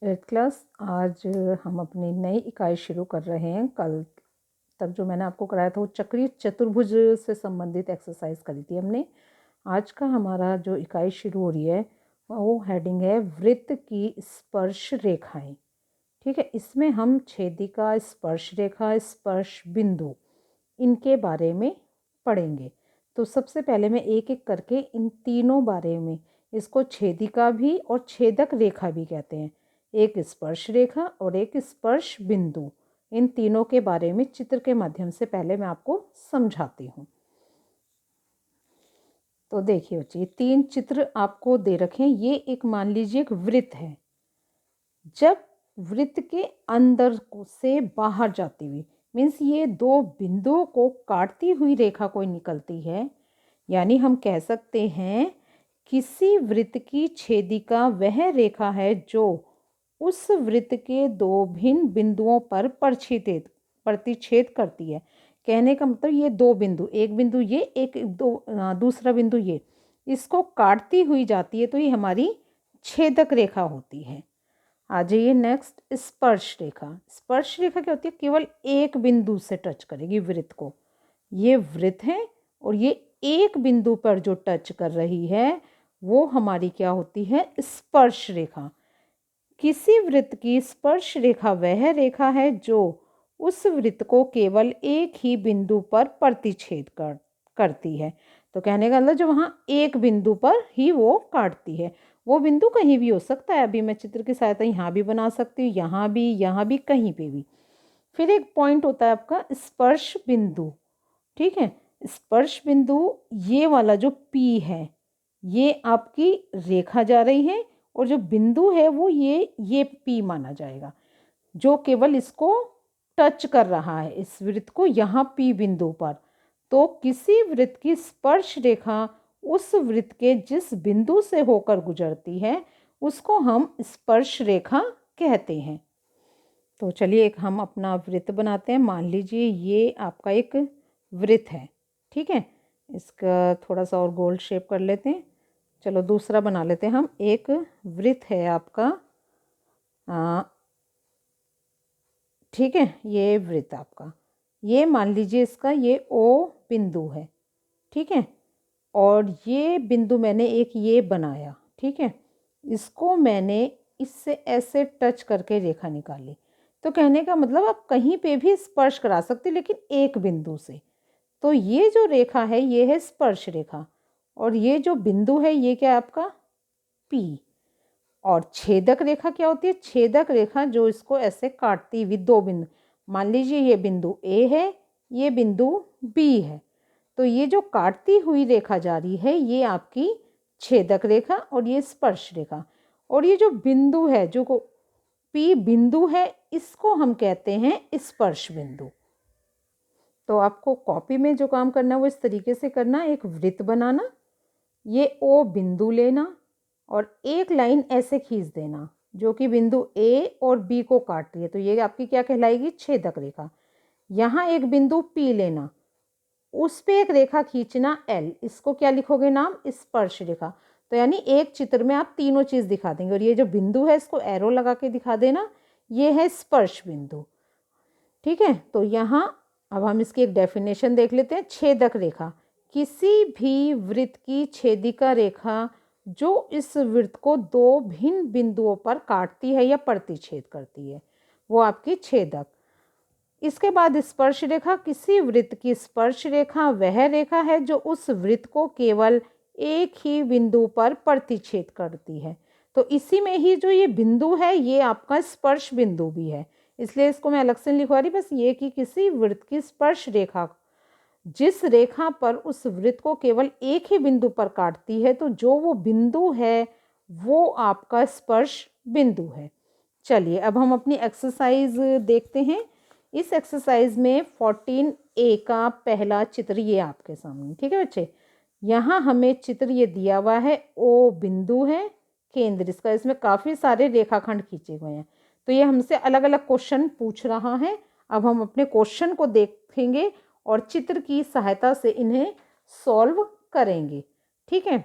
Eighth class. आज हम अपनी नई इकाई शुरू कर रहे हैं। कल तक जो मैंने आपको कराया था वो चक्रीय चतुर्भुज से संबंधित एक्सरसाइज करी थी हमने। आज का हमारा जो इकाई शुरू हो रही है वो हेडिंग है वृत्त की स्पर्श रेखाएं। ठीक है, इसमें हम छेदिका, स्पर्श रेखा, स्पर्श बिंदु इनके बारे में पढ़ेंगे। तो सबसे पहले मैं एक एक करके इन तीनों बारे में, इसको छेदिका भी और छेदक रेखा भी कहते हैं, एक स्पर्श रेखा और एक स्पर्श बिंदु, इन तीनों के बारे में चित्र के माध्यम से पहले मैं आपको समझाती हूँ। तो देखिए बच्चे, तीन चित्र आपको दे रखे हैं। ये एक मान लीजिए एक वृत्त है। जब वृत्त के अंदर से बाहर जाती हुई, मीन्स ये दो बिंदुओं को काटती हुई रेखा कोई निकलती है, यानी हम कह सकते हैं किसी वृत्त की छेदिका वह रेखा है जो उस वृत्त के दो भिन्न बिंदुओं पर प्रतिच्छेद करती है। कहने का मतलब ये दो बिंदु, एक बिंदु ये, एक दूसरा बिंदु ये, इसको काटती हुई जाती है, तो ये हमारी छेदक रेखा होती है। आ जाइए नेक्स्ट, स्पर्श रेखा। स्पर्श रेखा क्या होती है? केवल एक बिंदु से टच करेगी वृत्त को। ये वृत्त है और ये एक बिंदु पर जो टच कर रही है वो हमारी क्या होती है? स्पर्श रेखा। किसी वृत्त की स्पर्श रेखा वह रेखा है जो उस वृत्त को केवल एक ही बिंदु पर प्रतिच्छेद करती है। तो कहने का मतलब जो वहाँ एक बिंदु पर ही वो काटती है। वो बिंदु कहीं भी हो सकता है। अभी मैं चित्र की सहायता यहाँ भी बना सकती हूँ, यहाँ भी, कहीं पे भी। फिर एक पॉइंट होता है आपका स्पर्श बिंदु। ठीक है, स्पर्श बिंदु ये वाला जो P है, ये आपकी रेखा जा रही है और जो बिंदु है वो ये P माना जाएगा, जो केवल इसको टच कर रहा है, इस वृत्त को, यहाँ P बिंदु पर। तो किसी वृत्त की स्पर्श रेखा उस वृत्त के जिस बिंदु से होकर गुजरती है उसको हम स्पर्श रेखा कहते हैं। तो चलिए एक हम अपना वृत्त बनाते हैं। मान लीजिए ये आपका एक वृत्त है। ठीक है, इसका थोड़ा सा और गोल शेप कर लेते हैं। चलो दूसरा बना लेते हैं हम। एक वृत्त है आपका, ठीक है, ये वृत्त आपका, ये मान लीजिए इसका ये O बिंदु है। ठीक है, और ये बिंदु मैंने एक ये बनाया। ठीक है, इसको मैंने इससे ऐसे टच करके रेखा निकाली। तो कहने का मतलब आप कहीं पे भी स्पर्श करा सकते, लेकिन एक बिंदु से। तो ये जो रेखा है ये है स्पर्श रेखा, और ये जो बिंदु है ये क्या है आपका? P। और छेदक रेखा क्या होती है? छेदक रेखा जो इसको ऐसे काटती हुई दो बिंदु, मान लीजिए ये बिंदु A है, ये बिंदु B है, तो ये जो काटती हुई रेखा जा रही है ये आपकी छेदक रेखा और ये स्पर्श रेखा। और ये जो बिंदु है, जो P बिंदु है, इसको हम कहते हैं स्पर्श बिंदु। तो आपको कॉपी में जो काम करना है वो इस तरीके से करना, एक वृत्त बनाना, ये O बिंदु लेना और एक लाइन ऐसे खींच देना जो कि बिंदु A और B को काट रही है। तो ये आपकी क्या कहलाएगी? छेदक रेखा। यहाँ एक बिंदु P लेना, उस पे एक रेखा खींचना L, इसको क्या लिखोगे नाम? स्पर्श रेखा। तो यानी एक चित्र में आप तीनों चीज दिखा देंगे। और ये जो बिंदु है इसको एरो लगा के दिखा देना, ये है स्पर्श बिंदु। ठीक है, तो यहाँ अब हम इसकी एक डेफिनेशन देख लेते हैं। छेदक रेखा, किसी भी वृत्त की छेदिका रेखा जो इस वृत्त को दो भिन्न बिंदुओं पर काटती है या प्रतिच्छेद करती है, वो आपकी छेदक। इसके बाद स्पर्श रेखा, किसी वृत्त की स्पर्श रेखा वह रेखा है जो उस वृत्त को केवल एक ही बिंदु पर प्रतिच्छेद करती है। तो इसी में ही जो ये बिंदु है ये आपका स्पर्श बिंदु भी है, इसलिए इसको मैं अलग से नहीं लिखवा रही। बस ये कि किसी वृत्त की स्पर्श रेखा जिस रेखा पर उस वृत्त को केवल एक ही बिंदु पर काटती है, तो जो वो बिंदु है वो आपका स्पर्श बिंदु है। चलिए अब हम अपनी एक्सरसाइज देखते हैं। इस एक्सरसाइज में 14A का पहला चित्र ये आपके सामने। ठीक है बच्चे, यहाँ हमें चित्र ये दिया हुआ है, O बिंदु है, केंद्र इसका, इसमें काफ़ी सारे रेखाखंड खींचे हुए हैं। तो ये हमसे अलग अलग क्वेश्चन पूछ रहा है। अब हम अपने क्वेश्चन को देखेंगे और चित्र की सहायता से इन्हें सॉल्व करेंगे। ठीक है,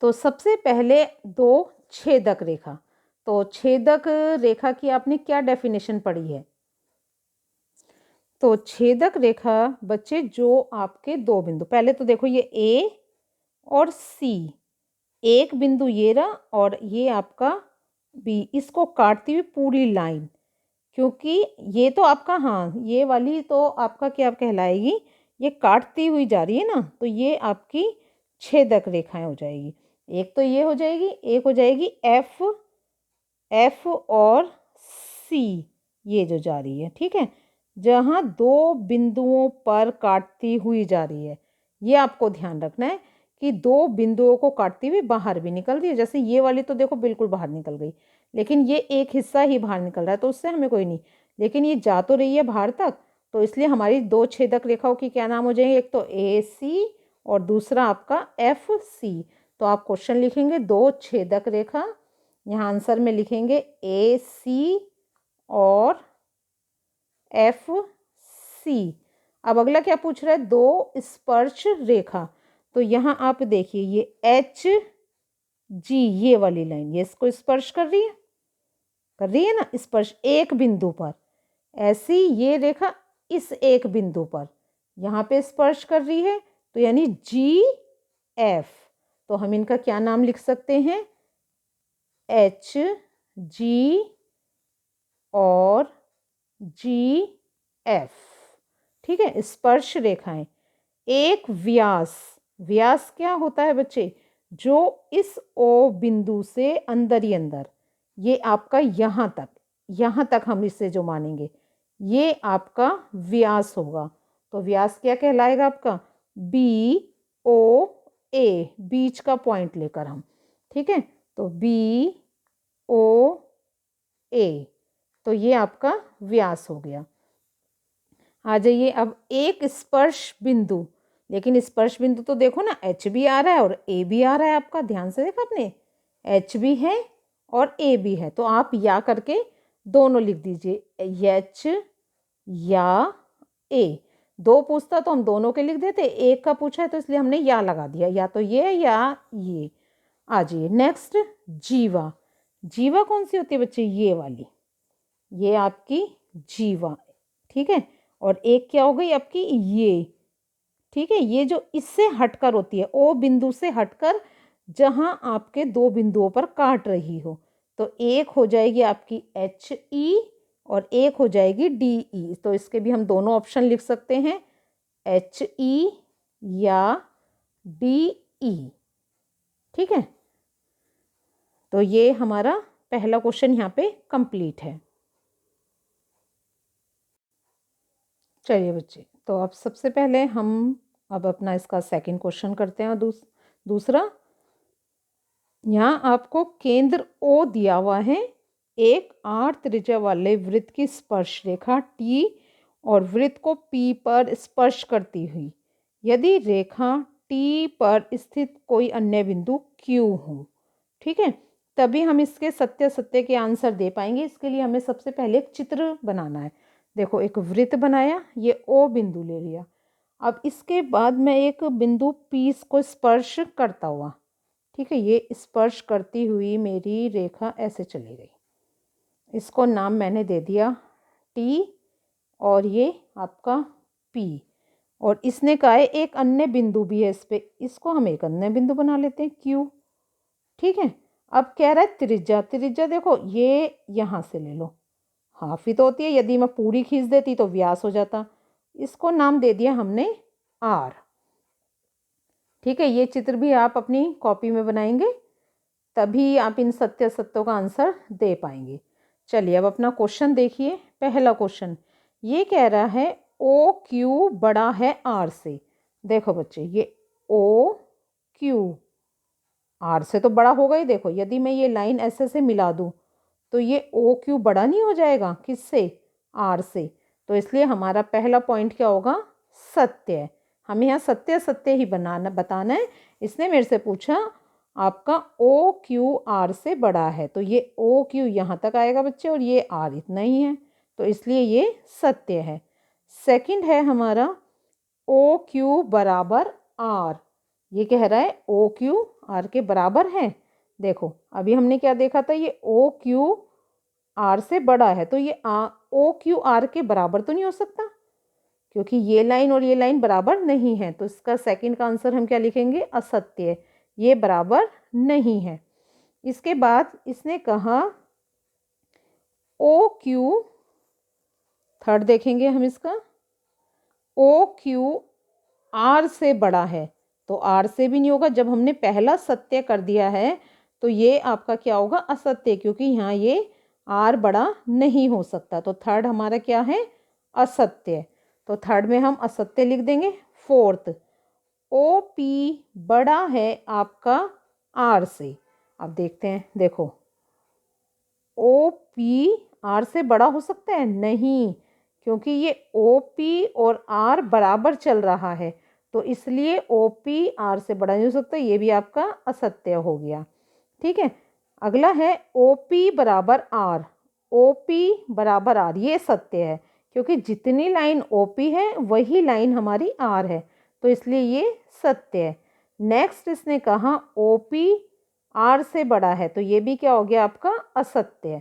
तो सबसे पहले दो छेदक रेखा, तो तो छेदक रेखा की आपने क्या डेफिनेशन पढ़ी है? तो छेदक रेखा बच्चे जो आपके दो बिंदु, पहले तो देखो ये ए और सी, एक बिंदु ये रहा और ये आपका बी, इसको काटती हुई पूरी लाइन, क्योंकि ये तो आपका, हाँ ये वाली तो आपका क्या कहलाएगी, ये काटती हुई जा रही है ना, तो ये आपकी छेदक रेखाएं हो जाएगी। एक तो ये हो जाएगी, एक हो जाएगी एफ, एफ और सी, ये जो जा रही है, ठीक है, जहाँ दो बिंदुओं पर काटती हुई जा रही है। ये आपको ध्यान रखना है कि दो बिंदुओं को काटती हुई बाहर भी निकल रही है, जैसे ये वाली तो देखो बिल्कुल बाहर निकल गई, लेकिन ये एक हिस्सा ही बाहर निकल रहा है तो उससे हमें कोई नहीं, लेकिन ये जा तो रही है बाहर तक, तो इसलिए हमारी दो छेदक रेखाओं की क्या नाम हो जाएंगे, एक तो ए सी और दूसरा आपका एफ सी। तो आप क्वेश्चन लिखेंगे दो छेदक रेखा, यहाँ आंसर में लिखेंगे ए सी और एफ सी। अब अगला क्या पूछ रहा है, दो स्पर्श रेखा, तो यहाँ आप देखिए ये एच जी, ये वाली लाइन ये इसको स्पर्श कर रही है, कर रही है ना स्पर्श एक बिंदु पर, ऐसी ये रेखा इस एक बिंदु पर यहाँ पे स्पर्श कर रही है, तो यानी जी एफ, तो हम इनका क्या नाम लिख सकते हैं, एच जी और जी एफ, ठीक है, स्पर्श रेखाएं। एक व्यास, व्यास क्या होता है बच्चे, जो इस ओ बिंदु से अंदर ही अंदर, ये आपका यहाँ तक हम इसे जो मानेंगे ये आपका व्यास होगा, तो व्यास क्या कहलाएगा आपका, बी ओ ए, बीच का पॉइंट लेकर हम, ठीक है, तो बी ओ ए, तो ये आपका व्यास हो गया। आ जाइए अब एक स्पर्श बिंदु, लेकिन स्पर्श बिंदु तो देखो ना एच भी आ रहा है और ए भी आ रहा है, आपका ध्यान से देखा आपने, एच भी है और ए भी है, तो आप या करके दोनों लिख दीजिए, एच या ए, दो पूछता तो हम दोनों के लिख देते, एक का पूछा है तो इसलिए हमने या लगा दिया, या तो ये या ये। आ जाइए नेक्स्ट, जीवा, जीवा कौन सी होती है बच्चे, ये वाली, ये आपकी जीवा, ठीक है, और एक क्या हो गई आपकी ये, ठीक है, ये जो इससे हटकर होती है, ओ बिंदु से हटकर जहां आपके दो बिंदुओं पर काट रही हो, तो एक हो जाएगी आपकी एच ई और एक हो जाएगी डी ई, तो इसके भी हम दोनों ऑप्शन लिख सकते हैं, एच ई या डी ई, ठीक है, तो ये हमारा पहला क्वेश्चन यहाँ पे कंप्लीट है। चलिए बच्चे, तो अब सबसे पहले हम अब अपना इसका सेकंड क्वेश्चन करते हैं। दूसरा, यहाँ आपको केंद्र ओ दिया हुआ है, एक 8 त्रिज्या वाले वृत्त की स्पर्श रेखा टी और वृत्त को पी पर स्पर्श करती हुई, यदि रेखा टी पर स्थित कोई अन्य बिंदु क्यू हो, ठीक है, तभी हम इसके सत्य सत्य के आंसर दे पाएंगे। इसके लिए हमें सबसे पहले एक चित्र बनाना है। देखो एक वृत्त बनाया, ये ओ बिंदु ले लिया, अब इसके बाद मैं एक बिंदु पी को स्पर्श करता हुआ, ठीक है, ये स्पर्श करती हुई मेरी रेखा ऐसे चली गई, इसको नाम मैंने दे दिया टी और ये आपका पी, और इसने कहा है एक अन्य बिंदु भी है इस पे, इसको हम एक अन्य बिंदु बना लेते हैं क्यू, ठीक है। अब कह रहा है त्रिज्या, त्रिज्या देखो ये यहाँ से ले लो, हाफ ही तो होती है, यदि मैं पूरी खींच देती तो व्यास हो जाता, इसको नाम दे दिया हमने आर, ठीक है। ये चित्र भी आप अपनी कॉपी में बनाएंगे, तभी आप इन सत्य सत्यों का आंसर दे पाएंगे। चलिए अब अपना क्वेश्चन देखिए। पहला क्वेश्चन ये कह रहा है ओ क्यू बड़ा है आर से। देखो बच्चे ये ओ क्यू आर से तो बड़ा होगा ही, देखो यदि मैं ये लाइन ऐसे से मिला दूँ तो ये ओ क्यू बड़ा नहीं हो जाएगा किससे, आर से, तो इसलिए हमारा पहला पॉइंट क्या होगा, सत्य। हमें यहाँ सत्य सत्य ही बताना है। इसने मेरे से पूछा आपका ओ क्यू आर से बड़ा है, तो ये ओ क्यू यहाँ तक आएगा बच्चे और ये आर इतना ही है, तो इसलिए ये सत्य है। सेकंड है हमारा ओ क्यू बराबर आर, ये कह रहा है ओ क्यू आर के बराबर है। देखो अभी हमने क्या देखा था, ये ओ क्यू आर से बड़ा है, तो ये ओ क्यू आर के बराबर तो नहीं हो सकता, क्योंकि ये लाइन और ये लाइन बराबर नहीं है। तो इसका सेकंड का आंसर हम क्या लिखेंगे, असत्य, ये बराबर नहीं है। इसके बाद इसने कहा ओ क्यू, थर्ड देखेंगे हम इसका, ओ क्यू आर से बड़ा है, तो आर से भी नहीं होगा, जब हमने पहला सत्य कर दिया है तो ये आपका क्या होगा, असत्य, क्योंकि यहाँ ये आर बड़ा नहीं हो सकता। तो थर्ड हमारा क्या है, असत्य। तो थर्ड में हम असत्य लिख देंगे। फोर्थ, ओ पी बड़ा है आपका आर से। अब देखते हैं, देखो ओ पी आर से बड़ा हो सकता है, नहीं, क्योंकि ये ओ पी और आर बराबर चल रहा है, तो इसलिए ओ पी आर से बड़ा नहीं हो सकता, ये भी आपका असत्य हो गया। ठीक है, अगला है ओ पी बराबर आर। ओ पी बराबर आर, ये सत्य है, क्योंकि जितनी लाइन ओ पी है वही लाइन हमारी आर है, तो इसलिए ये सत्य है। नेक्स्ट इसने कहा ओ पी आर से बड़ा है, तो ये भी क्या हो गया आपका, असत्य,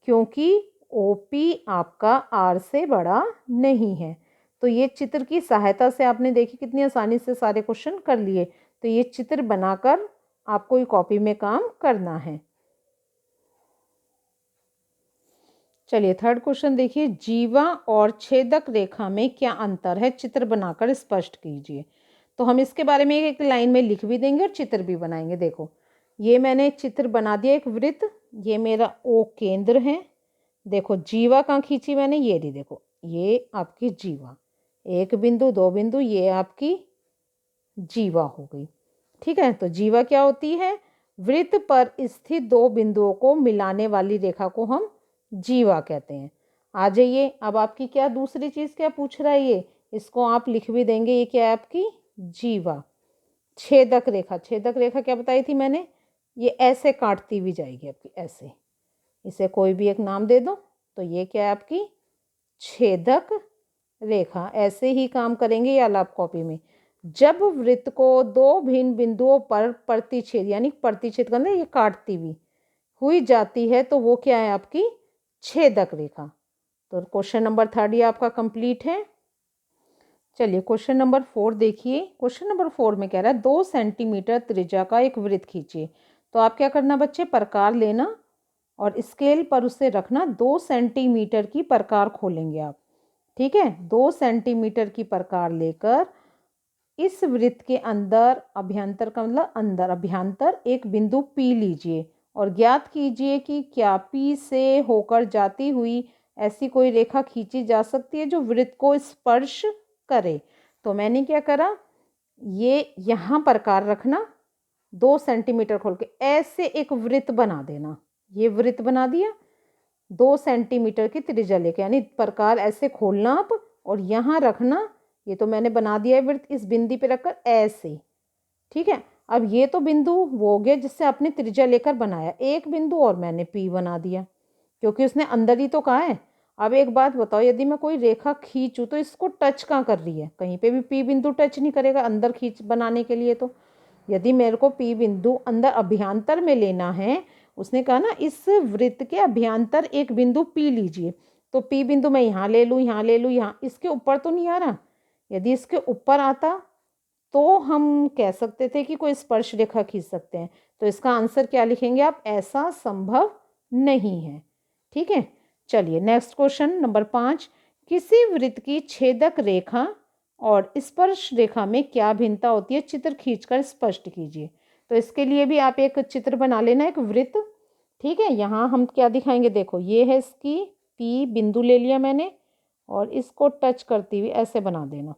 क्योंकि ओ पी आपका आर से बड़ा नहीं है। तो ये चित्र की सहायता से आपने देखी कितनी आसानी से सारे क्वेश्चन कर लिए। तो ये चित्र बनाकर आपको ये कॉपी में काम करना है। चलिए थर्ड क्वेश्चन देखिए, जीवा और छेदक रेखा में क्या अंतर है, चित्र बनाकर स्पष्ट कीजिए। तो हम इसके बारे में एक लाइन में लिख भी देंगे और चित्र भी बनाएंगे। देखो ये मैंने चित्र बना दिया, एक वृत्त, ये मेरा ओ केंद्र है। देखो जीवा कहाँ खींची मैंने, ये रही, देखो ये आपकी जीवा, एक बिंदु दो बिंदु, ये आपकी जीवा हो गई। ठीक है, तो जीवा क्या होती है, वृत्त पर स्थित दो बिंदुओं को मिलाने वाली रेखा को हम जीवा कहते हैं। आ जाइए, अब आपकी क्या दूसरी चीज़ क्या पूछ रहा है, ये इसको आप लिख भी देंगे, ये क्या है आपकी जीवा। छेदक रेखा, छेदक रेखा क्या बताई थी मैंने, ये ऐसे काटती हुई जाएगी आपकी, ऐसे, इसे कोई भी एक नाम दे दो, तो ये क्या है आपकी छेदक रेखा। ऐसे ही काम करेंगे ये आलाप कॉपी में। जब वृत्त को दो भिन्न बिंदुओं पर प्रतिच्छेद, यानी प्रतिच्छेद करना, ये काटती हुई जाती है, तो वो क्या है आपकी छेदक रेखा। तो क्वेश्चन नंबर थर्ड ये आपका कंप्लीट है। चलिए क्वेश्चन नंबर 4 देखिए। क्वेश्चन नंबर 4 में कह रहा है 2 सेंटीमीटर त्रिज्या का एक वृत्त खींचिए। तो आप क्या करना बच्चे, प्रकार लेना और स्केल पर उसे रखना, 2 सेंटीमीटर की प्रकार खोलेंगे आप। ठीक है, 2 सेंटीमीटर की प्रकार लेकर इस वृत्त के अंदर, अभ्यंतर का मतलब अंदर, अभ्यंतर एक बिंदु पी लीजिए और ज्ञात कीजिए कि क्या पी से होकर जाती हुई ऐसी कोई रेखा खींची जा सकती है जो वृत्त को स्पर्श करे। तो मैंने क्या करा, ये यहाँ प्रकार रखना, 2 सेंटीमीटर खोल के ऐसे एक वृत्त बना देना, ये वृत्त बना दिया 2 सेंटीमीटर की त्रिज्या लेके, यानी प्रकार ऐसे खोलना आप और यहाँ रखना, ये तो मैंने बना दिया है वृत्त, इस बिंदु पे रखकर ऐसे। ठीक है, अब ये तो बिंदु वो हो गया जिससे आपने त्रिज्या लेकर बनाया, एक बिंदु और मैंने पी बना दिया, क्योंकि उसने अंदर ही तो कहा है। अब एक बात बताओ, यदि मैं कोई रेखा खींचूँ तो इसको टच कहाँ कर रही है, कहीं पे भी पी बिंदु टच नहीं करेगा अंदर खींच बनाने के लिए। तो यदि मेरे को पी बिंदु अंदर अभ्यंतर में लेना है, उसने कहा ना इस वृत्त के अभ्यंतर एक बिंदु पी लीजिए, तो पी बिंदु मैं यहाँ ले लूँ, यहाँ ले लूँ, यहाँ, इसके ऊपर तो नहीं आ रहा। यदि इसके ऊपर आता तो हम कह सकते थे कि कोई स्पर्श रेखा खींच सकते हैं। तो इसका आंसर क्या लिखेंगे आप, ऐसा संभव नहीं है। ठीक है, चलिए नेक्स्ट क्वेश्चन नंबर 5, किसी वृत्त की छेदक रेखा और स्पर्श रेखा में क्या भिन्नता होती है, चित्र खींचकर स्पष्ट कीजिए। तो इसके लिए भी आप एक चित्र बना लेना, एक वृत्त। ठीक है, यहाँ हम क्या दिखाएंगे, देखो ये है इसकी पी बिंदु ले लिया मैंने और इसको टच करती हुई ऐसे बना देना।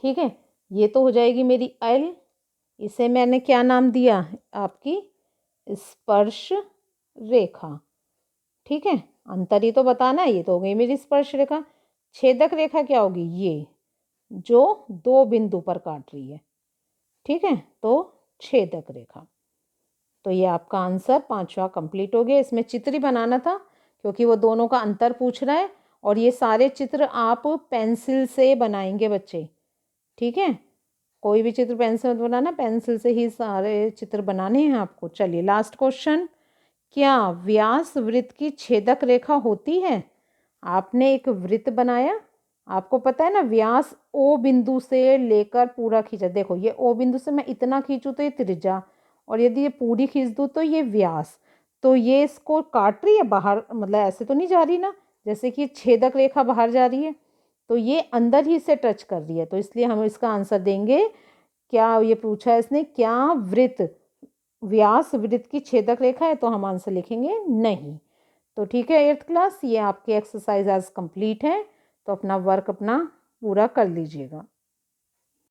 ठीक है, ये तो हो जाएगी मेरी एल, इसे मैंने क्या नाम दिया, आपकी स्पर्श रेखा। ठीक है, अंतर ही तो बताना है, ये तो हो गई मेरी स्पर्श रेखा। छेदक रेखा क्या होगी, ये जो दो बिंदु पर काट रही है। ठीक है, तो छेदक रेखा। तो ये आपका आंसर 5वां कंप्लीट हो गया। इसमें चित्र ही बनाना था क्योंकि वो दोनों का अंतर पूछ रहा है, और ये सारे चित्र आप पेंसिल से बनाएंगे बच्चे। ठीक है, कोई भी चित्र पेंसिल मत बनाना, पेंसिल से ही सारे चित्र बनाने हैं आपको। चलिए लास्ट क्वेश्चन, क्या व्यास वृत्त की छेदक रेखा होती है? आपने एक वृत्त बनाया, आपको पता है ना व्यास ओ बिंदु से लेकर पूरा खींचा, देखो ये ओ बिंदु से मैं इतना खींचूँ तो ये त्रिज्या, और यदि ये पूरी खींच दूँ तो ये व्यास। तो ये इसको काट रही है बाहर, मतलब ऐसे तो नहीं जा रही ना, जैसे कि छेदक रेखा बाहर जा रही है, तो ये अंदर ही से टच कर रही है, तो इसलिए हम इसका आंसर देंगे। क्या ये पूछा है इसने, क्या वृत्त व्यास वृत्त की छेदक रेखा है, तो हम आंसर लिखेंगे नहीं। तो ठीक है 8th क्लास, ये आपके एक्सरसाइज आज कंप्लीट है, तो अपना वर्क अपना पूरा कर लीजिएगा।